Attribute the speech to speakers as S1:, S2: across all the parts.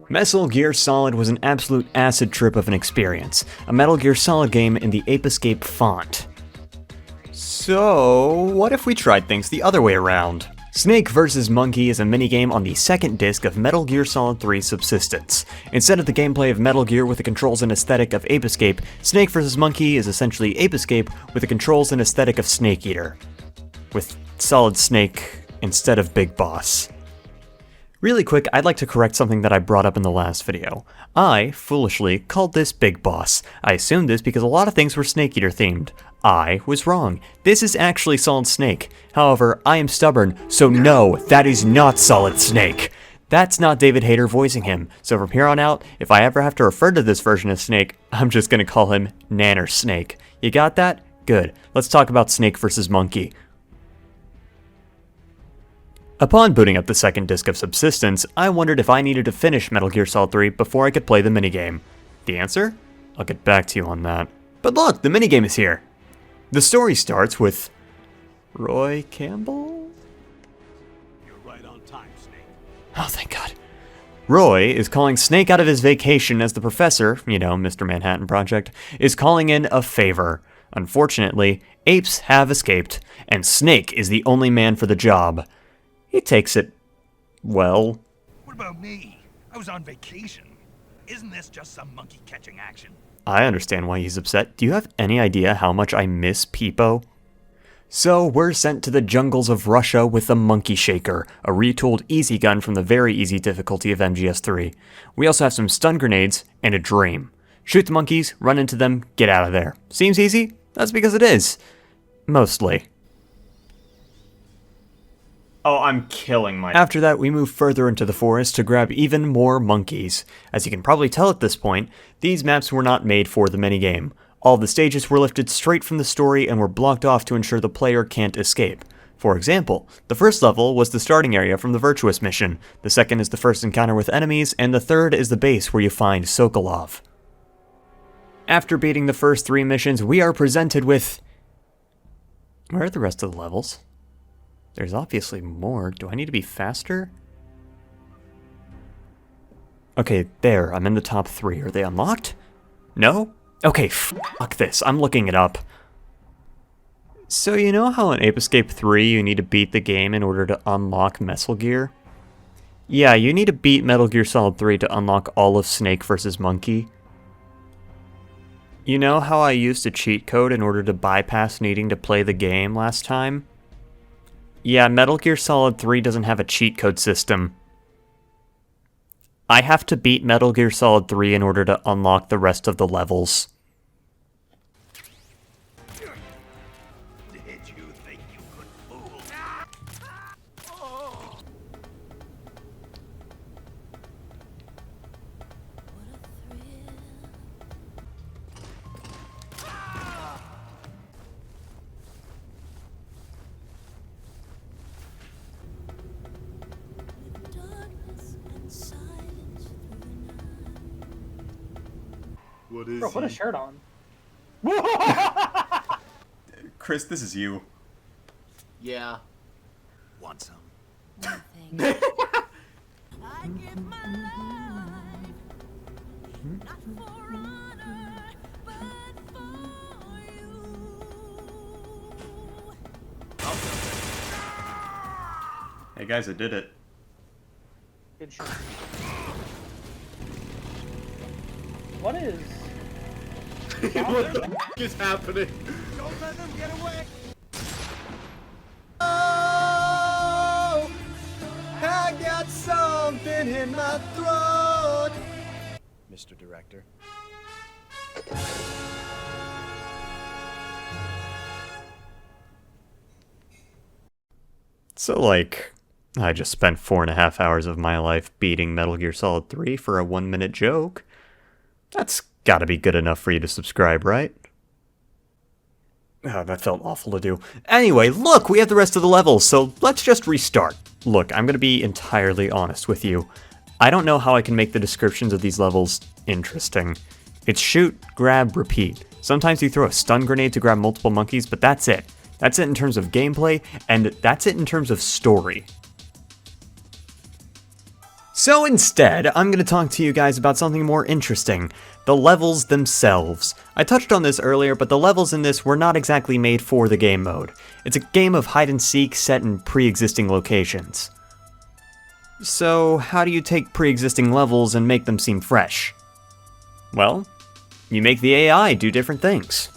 S1: Metal Gear Solid was an absolute acid trip of an experience, a Metal Gear Solid game in the Ape Escape font. So, what if we tried things the other way around? Snake vs. Monkey is a minigame on the second disc of Metal Gear Solid 3 Subsistence. Instead of the gameplay of Metal Gear with the controls and aesthetic of Ape Escape, Snake vs. Monkey is essentially Ape Escape with the controls and aesthetic of Snake Eater. With Solid Snake instead of Big Boss. Really quick, I'd like to correct something that I brought up in the last video. I, foolishly, called this Big Boss. I assumed this because a lot of things were Snake Eater themed. I was wrong. This is actually Solid Snake. However, I am stubborn, so no, that is not Solid Snake. That's not David Hayter voicing him, so from here on out, if I ever have to refer to this version of Snake, I'm just gonna call him Nanner Snake. You got that? Good. Let's talk about Snake vs. Monkey. Upon booting up the second disc of Subsistence, I wondered if I needed to finish Metal Gear Solid 3 before I could play the minigame. The answer? I'll get back to you on that. But look, the minigame is here! The story starts with Roy Campbell?
S2: You're right on time, Snake.
S1: Oh, thank God. Roy is calling Snake out of his vacation as the professor, you know, Mr. Manhattan Project, is calling in a favor. Unfortunately, apes have escaped, and Snake is the only man for the job. He takes it well.
S2: What about me? I was on vacation. Isn't this just some monkey catching action?
S1: I understand why he's upset. Do you have any idea how much I miss Peepo? So, we're sent to the jungles of Russia with the Monkey Shaker, a retooled easy gun from the very easy difficulty of MGS3. We also have some stun grenades and a dream. Shoot the monkeys, run into them, get out of there. Seems easy? That's because it is. Mostly. Oh, I'm killing my... After that, we move further into the forest to grab even more monkeys. As you can probably tell at this point, these maps were not made for the minigame. All the stages were lifted straight from the story and were blocked off to ensure the player can't escape. For example, the first level was the starting area from the Virtuous mission, the second is the first encounter with enemies, and the third is the base where you find Sokolov. After beating the first 3 missions, we are presented with... Where are the rest of the levels? There's obviously more. Do I need to be faster? Okay, there. I'm in the top 3. Are they unlocked? No? Okay, fuck this. I'm looking it up. So you know how in Ape Escape 3 you need to beat the game in order to unlock Metal Gear? Yeah, you need to beat Metal Gear Solid 3 to unlock all of Snake vs. Monkey. You know how I used a cheat code in order to bypass needing to play the game last time? Yeah, Metal Gear Solid 3 doesn't have a cheat code system. I have to beat Metal Gear Solid 3 in order to unlock the rest of the levels.
S2: Did you think you could fool?
S3: What is
S4: Bro, put a shirt on.
S1: Kris, this is you.
S3: Yeah.
S2: Want some?
S5: I give my life, not for honor, but for you.
S1: Hey guys, I did it.
S4: Good shirt. What is...
S3: What the f is happening?
S2: Don't let them get away!
S1: Oh, I got something in my throat.
S2: Mr. Director.
S1: So, like, I just spent 4.5 hours of my life beating Metal Gear Solid 3 for a 1-minute joke. That's gotta be good enough for you to subscribe, right? Oh, that felt awful to do. Anyway, look, we have the rest of the levels, so let's just restart. Look, I'm gonna be entirely honest with you. I don't know how I can make the descriptions of these levels interesting. It's shoot, grab, repeat. Sometimes you throw a stun grenade to grab multiple monkeys, but that's it. That's it in terms of gameplay, and that's it in terms of story. So instead, I'm going to talk to you guys about something more interesting, the levels themselves. I touched on this earlier, but the levels in this were not exactly made for the game mode. It's a game of hide and seek set in pre-existing locations. So how do you take pre-existing levels and make them seem fresh? Well, you make the AI do different things.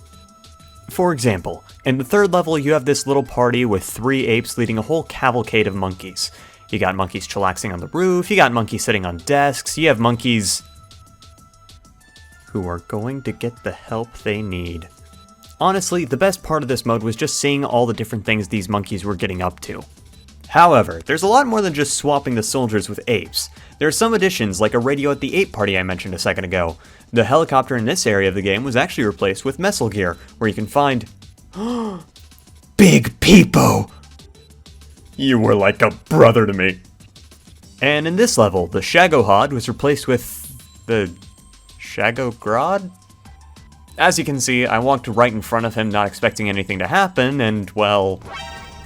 S1: For example, in the third level you have this little party with 3 apes leading a whole cavalcade of monkeys. You got monkeys chillaxing on the roof, you got monkeys sitting on desks, you have monkeys who are going to get the help they need. Honestly, the best part of this mode was just seeing all the different things these monkeys were getting up to. However, there's a lot more than just swapping the soldiers with apes. There are some additions, like a radio at the ape party I mentioned a second ago. The helicopter in this area of the game was actually replaced with Metal Gear, where you can find Big Peepo! You were like a brother to me. And in this level, the Shagohod was replaced with the Shagogrod? As you can see, I walked right in front of him not expecting anything to happen, and well...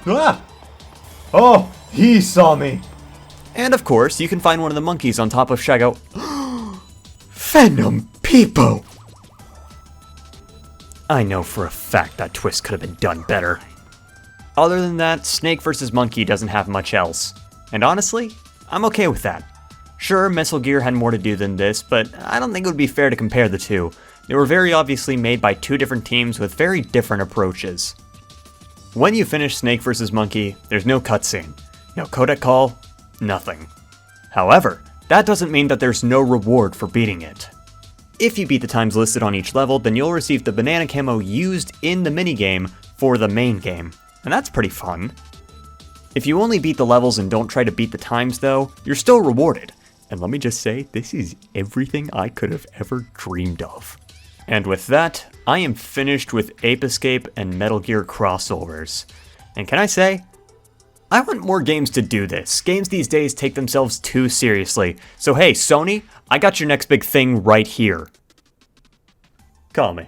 S6: Ah! Oh, he saw me!
S1: And of course, you can find one of the monkeys on top of Shago... Venom Peepo! I know for a fact that twist could have been done better. Other than that, Snake vs. Monkey doesn't have much else. And honestly, I'm okay with that. Sure, Metal Gear had more to do than this, but I don't think it would be fair to compare the two. They were very obviously made by 2 different teams with very different approaches. When you finish Snake vs. Monkey, there's no cutscene, no codec call, nothing. However, that doesn't mean that there's no reward for beating it. If you beat the times listed on each level, then you'll receive the banana camo used in the minigame for the main game, and that's pretty fun. If you only beat the levels and don't try to beat the times though, you're still rewarded. And let me just say, this is everything I could have ever dreamed of. And with that, I am finished with Ape Escape and Metal Gear crossovers. And can I say, I want more games to do this. Games these days take themselves too seriously. So hey, Sony, I got your next big thing right here. Call me.